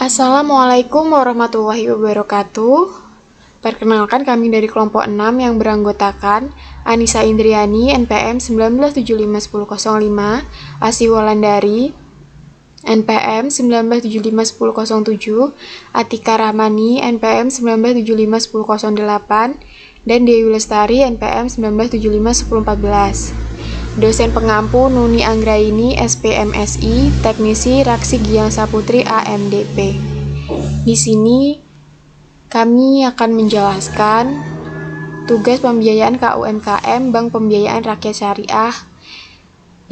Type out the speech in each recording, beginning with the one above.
Assalamualaikum warahmatullahi wabarakatuh. Perkenalkan, kami dari kelompok 6 yang beranggotakan Anissa Indriani, NPM 19751005, Asih Wulandari, NPM 19751007, Atika Rahmani, NPM 19751008, dan Dewi Lestari, NPM 19751014. Dosen pengampu Nuni Anggraini, SPMSI, Teknisi Raksi Giang Saputri, AMDP. Di sini kami akan menjelaskan tugas pembiayaan KUMKM Bank Pembiayaan Rakyat Syariah.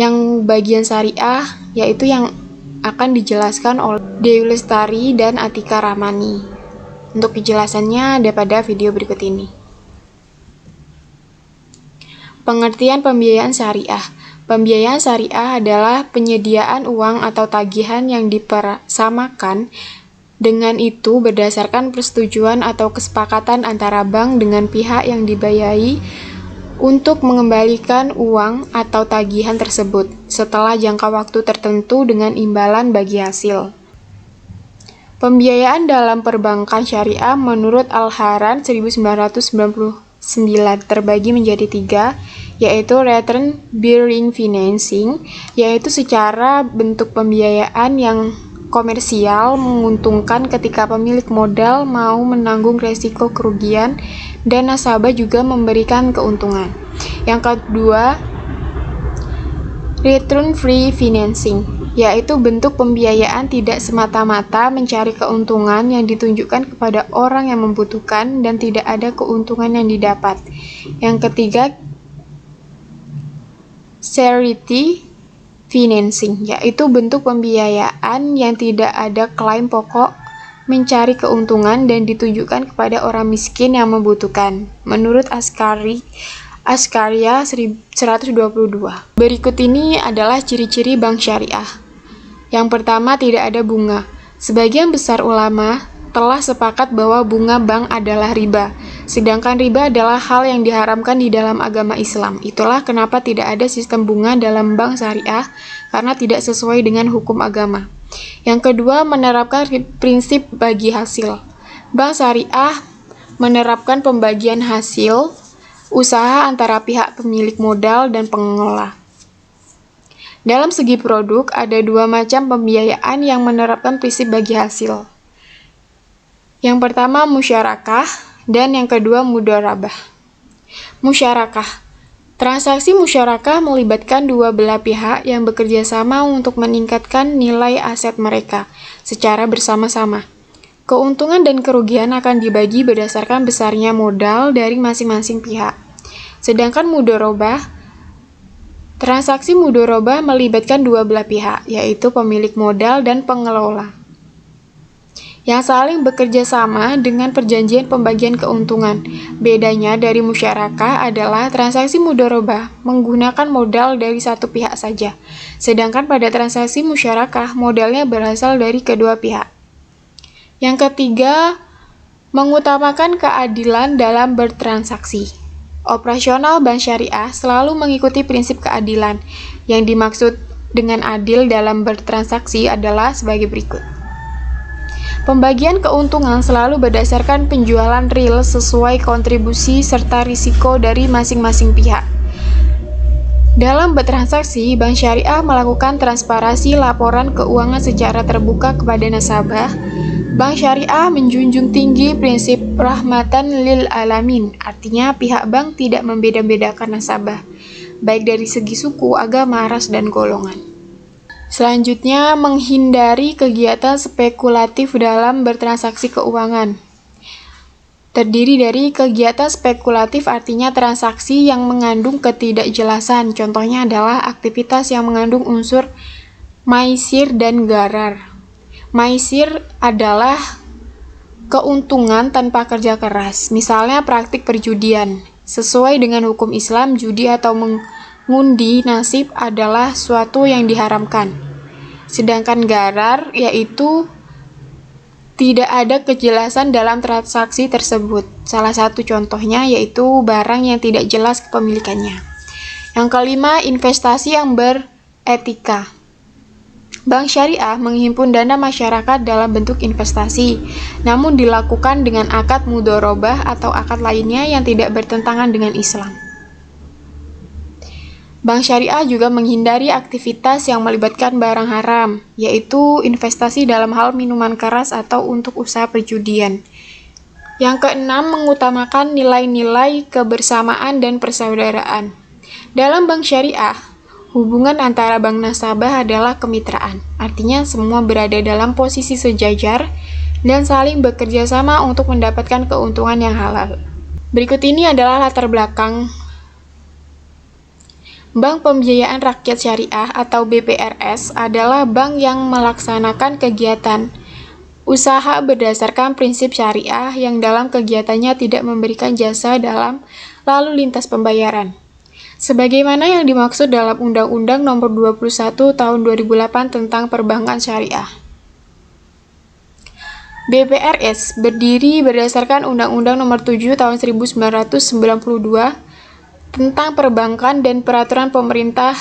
Yang bagian syariah yaitu yang akan dijelaskan oleh Dewi Lestari dan Atika Rahmani. Untuk penjelasannya ada pada video berikut ini. Pengertian pembiayaan syariah. Pembiayaan syariah adalah penyediaan uang atau tagihan yang dipersamakan dengan itu berdasarkan persetujuan atau kesepakatan antara bank dengan pihak yang dibiayai untuk mengembalikan uang atau tagihan tersebut setelah jangka waktu tertentu dengan imbalan bagi hasil. Pembiayaan dalam perbankan syariah menurut Al-Haran 1999 terbagi menjadi 3, yaitu return bearing financing, yaitu secara bentuk pembiayaan yang komersial menguntungkan ketika pemilik modal mau menanggung resiko kerugian dan nasabah juga memberikan keuntungan. Yang kedua, return free financing, yaitu bentuk pembiayaan tidak semata-mata mencari keuntungan yang ditunjukkan kepada orang yang membutuhkan dan tidak ada keuntungan yang didapat. Yang ketiga, charity financing, yaitu bentuk pembiayaan yang tidak ada klaim pokok mencari keuntungan dan ditujukan kepada orang miskin yang membutuhkan. Menurut Askaria 122. Berikut ini adalah ciri-ciri bank syariah. Yang pertama, tidak ada bunga. Sebagian besar ulama telah sepakat bahwa bunga bank adalah riba. Sedangkan riba adalah hal yang diharamkan di dalam agama Islam. Itulah kenapa tidak ada sistem bunga dalam bank syariah, karena tidak sesuai dengan hukum agama. Yang kedua, menerapkan prinsip bagi hasil. Bank syariah menerapkan pembagian hasil usaha antara pihak pemilik modal dan pengelola. Dalam segi produk, ada 2 macam pembiayaan yang menerapkan prinsip bagi hasil. Yang pertama, musyarakah, dan yang kedua, mudharabah. Musyarakah. Transaksi musyarakah melibatkan dua belah pihak yang bekerja sama untuk meningkatkan nilai aset mereka secara bersama-sama. Keuntungan dan kerugian akan dibagi berdasarkan besarnya modal dari masing-masing pihak. Sedangkan mudharabah, transaksi mudharabah melibatkan dua belah pihak, yaitu pemilik modal dan pengelola, yang saling bekerja sama dengan perjanjian pembagian keuntungan. Bedanya dari musyarakah adalah transaksi mudharabah menggunakan modal dari satu pihak saja, sedangkan pada transaksi musyarakah modalnya berasal dari kedua pihak. Yang ketiga, mengutamakan keadilan dalam bertransaksi. Operasional bank syariah selalu mengikuti prinsip keadilan. Yang dimaksud dengan adil dalam bertransaksi adalah sebagai berikut. Pembagian keuntungan selalu berdasarkan penjualan real sesuai kontribusi serta risiko dari masing-masing pihak. Dalam bertransaksi, bank syariah melakukan transparansi laporan keuangan secara terbuka kepada nasabah. Bank syariah menjunjung tinggi prinsip rahmatan lil alamin, artinya pihak bank tidak membeda-bedakan nasabah, baik dari segi suku, agama, ras, dan golongan. Selanjutnya, menghindari kegiatan spekulatif dalam bertransaksi keuangan. Terdiri dari kegiatan spekulatif, artinya transaksi yang mengandung ketidakjelasan. Contohnya adalah aktivitas yang mengandung unsur maisir dan gharar. Maisir adalah keuntungan tanpa kerja keras, misalnya praktik perjudian. Sesuai dengan hukum Islam, judi atau mengundi nasib adalah suatu yang diharamkan. Sedangkan gharar yaitu tidak ada kejelasan dalam transaksi tersebut. Salah satu contohnya yaitu barang yang tidak jelas kepemilikannya. Yang kelima, investasi yang beretika. Bank syariah menghimpun dana masyarakat dalam bentuk investasi, namun dilakukan dengan akad mudharabah atau akad lainnya yang tidak bertentangan dengan Islam. Bank syariah juga menghindari aktivitas yang melibatkan barang haram, yaitu investasi dalam hal minuman keras atau untuk usaha perjudian. Yang keenam, mengutamakan nilai-nilai kebersamaan dan persaudaraan. Dalam bank syariah, hubungan antara bank nasabah adalah kemitraan, artinya semua berada dalam posisi sejajar dan saling bekerja sama untuk mendapatkan keuntungan yang halal. Berikut ini adalah latar belakang Bank Pembiayaan Rakyat Syariah atau BPRS adalah bank yang melaksanakan kegiatan usaha berdasarkan prinsip syariah yang dalam kegiatannya tidak memberikan jasa dalam lalu lintas pembayaran. Sebagaimana yang dimaksud dalam Undang-Undang Nomor 21 Tahun 2008 tentang Perbankan Syariah. BPRS berdiri berdasarkan Undang-Undang Nomor 7 Tahun 1992 tentang perbankan dan peraturan pemerintah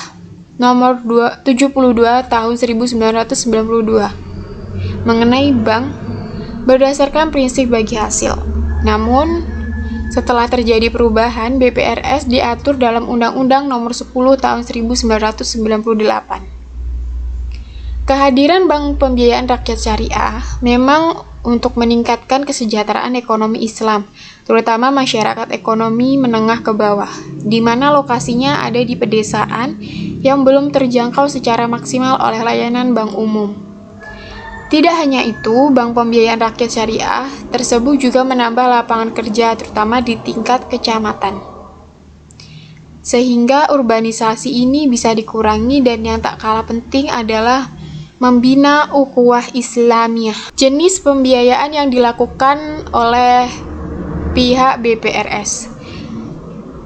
nomor 72 tahun 1992 mengenai bank berdasarkan prinsip bagi hasil. Namun, setelah terjadi perubahan, BPRS diatur dalam Undang-Undang nomor 10 tahun 1998. Kehadiran Bank Pembiayaan Rakyat Syariah memang untuk meningkatkan kesejahteraan ekonomi Islam, terutama masyarakat ekonomi menengah ke bawah, di mana lokasinya ada di pedesaan yang belum terjangkau secara maksimal oleh layanan bank umum. Tidak hanya itu, Bank Pembiayaan Rakyat Syariah tersebut juga menambah lapangan kerja, terutama di tingkat kecamatan. Sehingga urbanisasi ini bisa dikurangi, dan yang tak kalah penting adalah membina ukhuwah Islamiyah. Jenis pembiayaan yang dilakukan oleh pihak BPRS.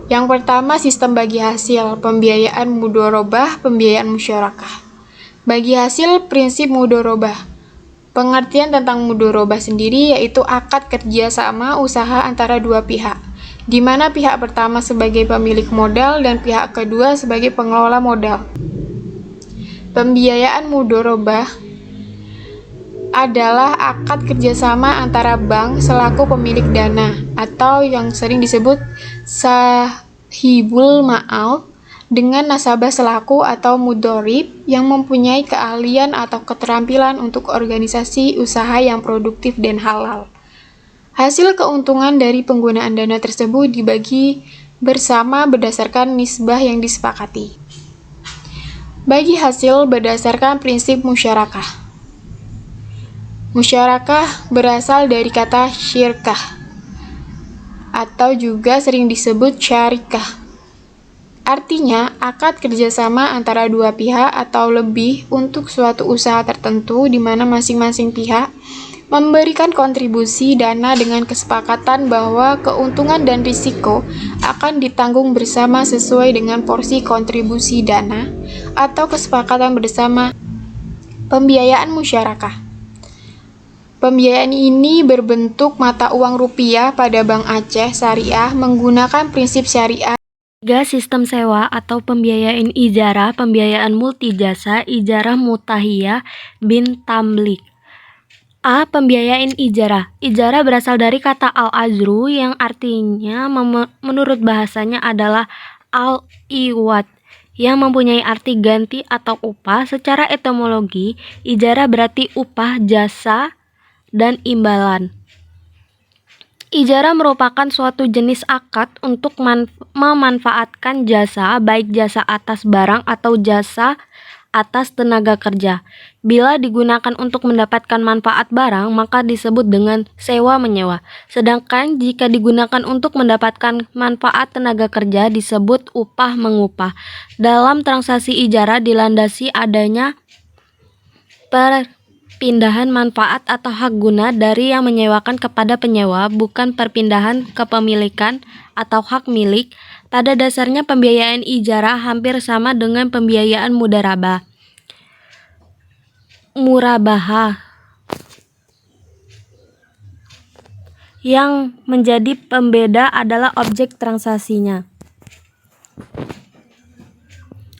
Yang pertama, sistem bagi hasil, pembiayaan mudharabah, pembiayaan musyarakah. Bagi hasil, prinsip mudharabah. Pengertian tentang mudharabah sendiri yaitu akad kerjasama usaha antara dua pihak, di mana pihak pertama sebagai pemilik modal dan pihak kedua sebagai pengelola modal. Pembiayaan mudharabah adalah akad kerjasama antara bank selaku pemilik dana atau yang sering disebut sahibul ma'al dengan nasabah selaku atau mudharib yang mempunyai keahlian atau keterampilan untuk organisasi usaha yang produktif dan halal. Hasil keuntungan dari penggunaan dana tersebut dibagi bersama berdasarkan nisbah yang disepakati. Bagi hasil berdasarkan prinsip musyarakah. Musyarakah berasal dari kata syirkah atau juga sering disebut syarikah. Artinya, akad kerjasama antara dua pihak atau lebih untuk suatu usaha tertentu di mana masing-masing pihak memberikan kontribusi dana dengan kesepakatan bahwa keuntungan dan risiko akan ditanggung bersama sesuai dengan porsi kontribusi dana atau kesepakatan bersama. Pembiayaan musyarakah. Pembiayaan ini berbentuk mata uang rupiah pada Bank Aceh Syariah menggunakan prinsip syariah. 3. Sistem sewa atau pembiayaan ijarah, pembiayaan multijasa, ijarah mutahiyah bin tamlik. A. Pembiayaan ijarah. Ijarah berasal dari kata al-ajru yang artinya menurut bahasanya adalah al-iwad yang mempunyai arti ganti atau upah. Secara etimologi, ijarah berarti upah, jasa, dan imbalan. Ijarah merupakan suatu jenis akad untuk memanfaatkan jasa, baik jasa atas barang atau jasa atas tenaga kerja. Bila digunakan untuk mendapatkan manfaat barang, maka disebut dengan sewa-menyewa. Sedangkan jika digunakan untuk mendapatkan manfaat tenaga kerja, disebut upah-mengupah. Dalam transaksi ijarah dilandasi adanya perpindahan manfaat atau hak guna dari yang menyewakan kepada penyewa, bukan perpindahan kepemilikan atau hak milik. Pada dasarnya pembiayaan ijarah hampir sama dengan pembiayaan murabahah. Yang menjadi pembeda adalah objek transaksinya.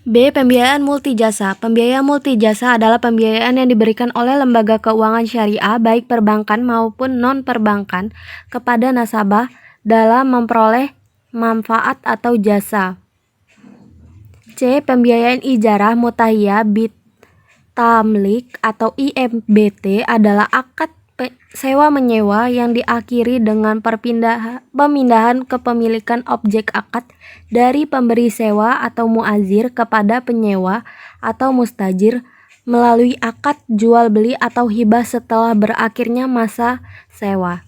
B. Pembiayaan multijasa. Pembiayaan multijasa adalah pembiayaan yang diberikan oleh lembaga keuangan syariah baik perbankan maupun non-perbankan kepada nasabah dalam memperoleh manfaat atau jasa. C. Pembiayaan ijarah mutahiyah bit tamlik atau IMBT adalah akad sewa menyewa yang diakhiri dengan pemindahan kepemilikan objek akad dari pemberi sewa atau muazir kepada penyewa atau mustajir melalui akad jual beli atau hibah setelah berakhirnya masa sewa.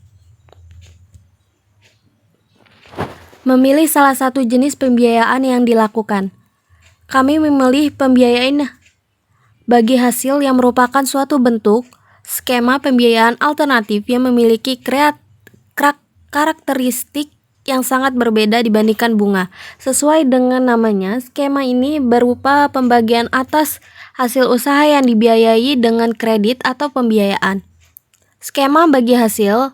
Memilih salah satu jenis pembiayaan yang dilakukan. Kami memilih pembiayaan bagi hasil yang merupakan suatu bentuk skema pembiayaan alternatif yang memiliki karakteristik yang sangat berbeda dibandingkan bunga. Sesuai dengan namanya, skema ini berupa pembagian atas hasil usaha yang dibiayai dengan kredit atau pembiayaan. Skema bagi hasil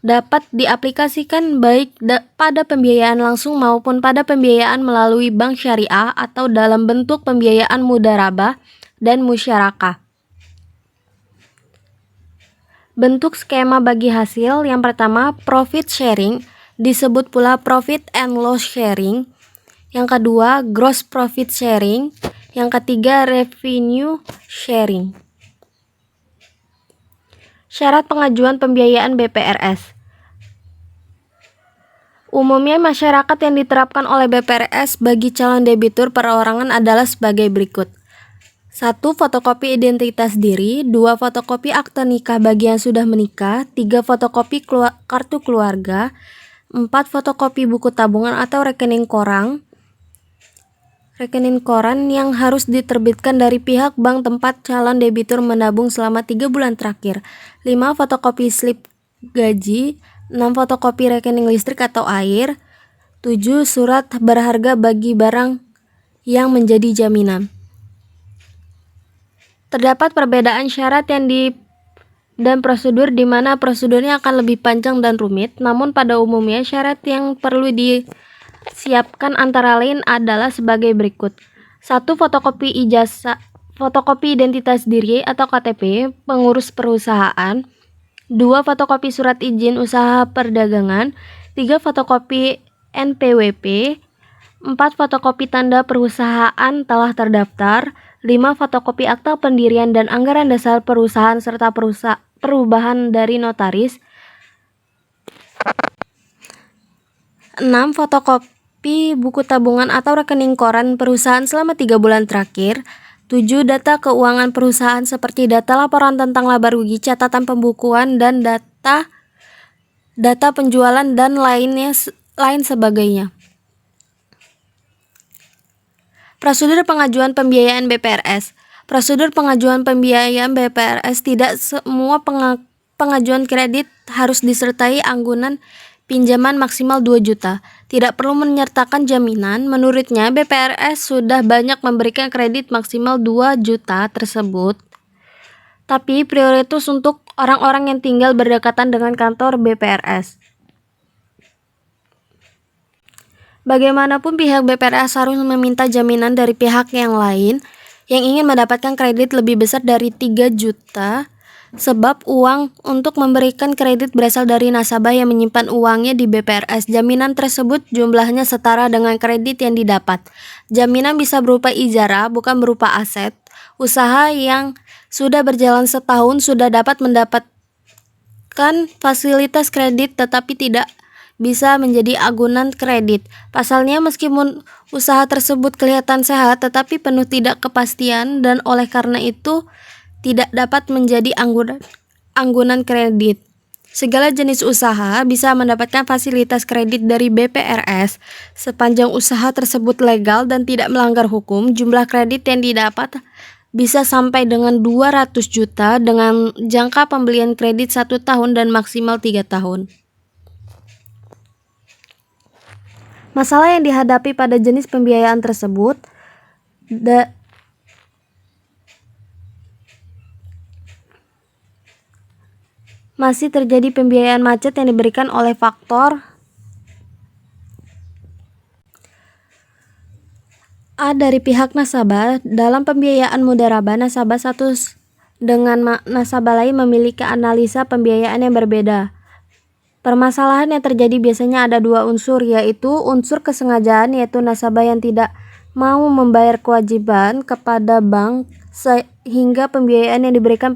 dapat diaplikasikan baik pada pembiayaan langsung maupun pada pembiayaan melalui bank syariah atau dalam bentuk pembiayaan mudharabah dan musyarakah. Bentuk skema bagi hasil yang pertama profit sharing, disebut pula profit and loss sharing. Yang kedua gross profit sharing. Yang ketiga revenue sharing. Syarat pengajuan pembiayaan BPRS. Umumnya masyarakat yang diterapkan oleh BPRS bagi calon debitur perorangan adalah sebagai berikut. 1. Fotokopi identitas diri. 2. Fotokopi akte nikah bagi yang sudah menikah. 3. Fotokopi kartu keluarga. 4. Fotokopi buku tabungan atau rekening koran yang harus diterbitkan dari pihak bank tempat calon debitur menabung selama 3 bulan terakhir. 5. Fotokopi slip gaji. 6. Fotokopi rekening listrik atau air. 7. Surat berharga bagi barang yang menjadi jaminan. Terdapat perbedaan syarat dan prosedur di mana prosedurnya akan lebih panjang dan rumit, namun pada umumnya syarat yang perlu disiapkan antara lain adalah sebagai berikut. 1. Fotokopi identitas diri atau KTP pengurus perusahaan. 2. Fotokopi surat izin usaha perdagangan. 3. Fotokopi NPWP. 4. Fotokopi tanda perusahaan telah terdaftar. 5. Fotokopi akta pendirian dan anggaran dasar perusahaan serta perubahan dari notaris. 6. Fotokopi buku tabungan atau rekening koran perusahaan selama 3 bulan terakhir. 7. Data keuangan perusahaan seperti data laporan tentang laba rugi, catatan pembukuan, dan data penjualan dan lain sebagainya. Prosedur pengajuan pembiayaan BPRS. Prosedur pengajuan pembiayaan BPRS tidak semua pengajuan kredit harus disertai anggunan pinjaman maksimal 2 juta. Tidak perlu menyertakan jaminan. Menurutnya, BPRS sudah banyak memberikan kredit maksimal 2 juta tersebut. Tapi prioritas untuk orang-orang yang tinggal berdekatan dengan kantor BPRS. Bagaimanapun pihak BPRS harus meminta jaminan dari pihak yang lain yang ingin mendapatkan kredit lebih besar dari 3 juta sebab uang untuk memberikan kredit berasal dari nasabah yang menyimpan uangnya di BPRS. Jaminan tersebut jumlahnya setara dengan kredit yang didapat. Jaminan bisa berupa ijarah, bukan berupa aset. Usaha yang sudah berjalan setahun sudah dapat mendapatkan fasilitas kredit tetapi tidak bisa menjadi agunan kredit. Pasalnya, meskipun usaha tersebut kelihatan sehat tetapi penuh tidak kepastian dan oleh karena itu tidak dapat menjadi anggunan kredit. Segala jenis usaha bisa mendapatkan fasilitas kredit dari BPRS sepanjang usaha tersebut legal dan tidak melanggar hukum. Jumlah kredit yang didapat bisa sampai dengan 200 juta dengan jangka pembelian kredit 1 tahun dan maksimal 3 tahun. Masalah yang dihadapi pada jenis pembiayaan tersebut masih terjadi pembiayaan macet yang diberikan oleh faktor A. Dari pihak nasabah, dalam pembiayaan mudharabah, nasabah satu dengan nasabah lain memiliki analisa pembiayaan yang berbeda. Permasalahan yang terjadi biasanya ada dua unsur, yaitu unsur kesengajaan, yaitu nasabah yang tidak mau membayar kewajiban kepada bank sehingga pembiayaan yang diberikan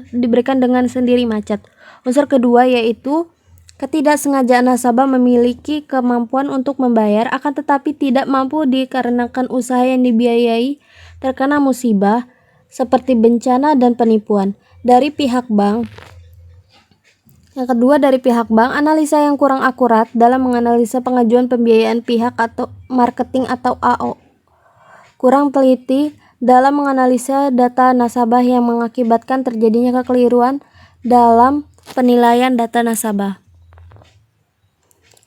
diberikan dengan sendiri macet. Unsur kedua yaitu ketidaksengajaan nasabah memiliki kemampuan untuk membayar akan tetapi tidak mampu dikarenakan usaha yang dibiayai terkena musibah seperti bencana dan penipuan. Dari pihak bank. Yang kedua, dari pihak bank, analisa yang kurang akurat dalam menganalisa pengajuan pembiayaan pihak atau marketing atau AO. Kurang teliti dalam menganalisa data nasabah yang mengakibatkan terjadinya kekeliruan dalam penilaian data nasabah.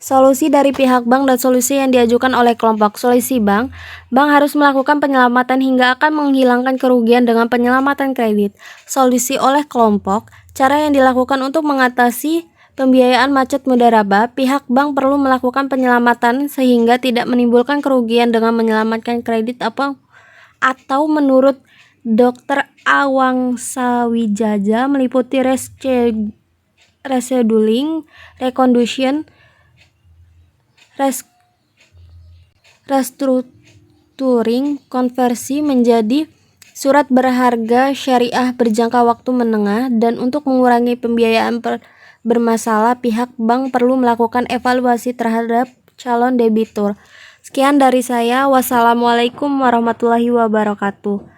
Solusi dari pihak bank dan solusi yang diajukan oleh kelompok. Solusi bank harus melakukan penyelamatan hingga akan menghilangkan kerugian dengan penyelamatan kredit. Solusi oleh kelompok, cara yang dilakukan untuk mengatasi pembiayaan macet mudharabah, pihak bank perlu melakukan penyelamatan sehingga tidak menimbulkan kerugian dengan menyelamatkan kredit atau menurut Dr. Awangsawijaja meliputi rescheduling, reconduction, restructuring, konversi menjadi surat berharga syariah berjangka waktu menengah, dan untuk mengurangi pembiayaan bermasalah, pihak bank perlu melakukan evaluasi terhadap calon debitur. Sekian dari saya. Wassalamualaikum warahmatullahi wabarakatuh.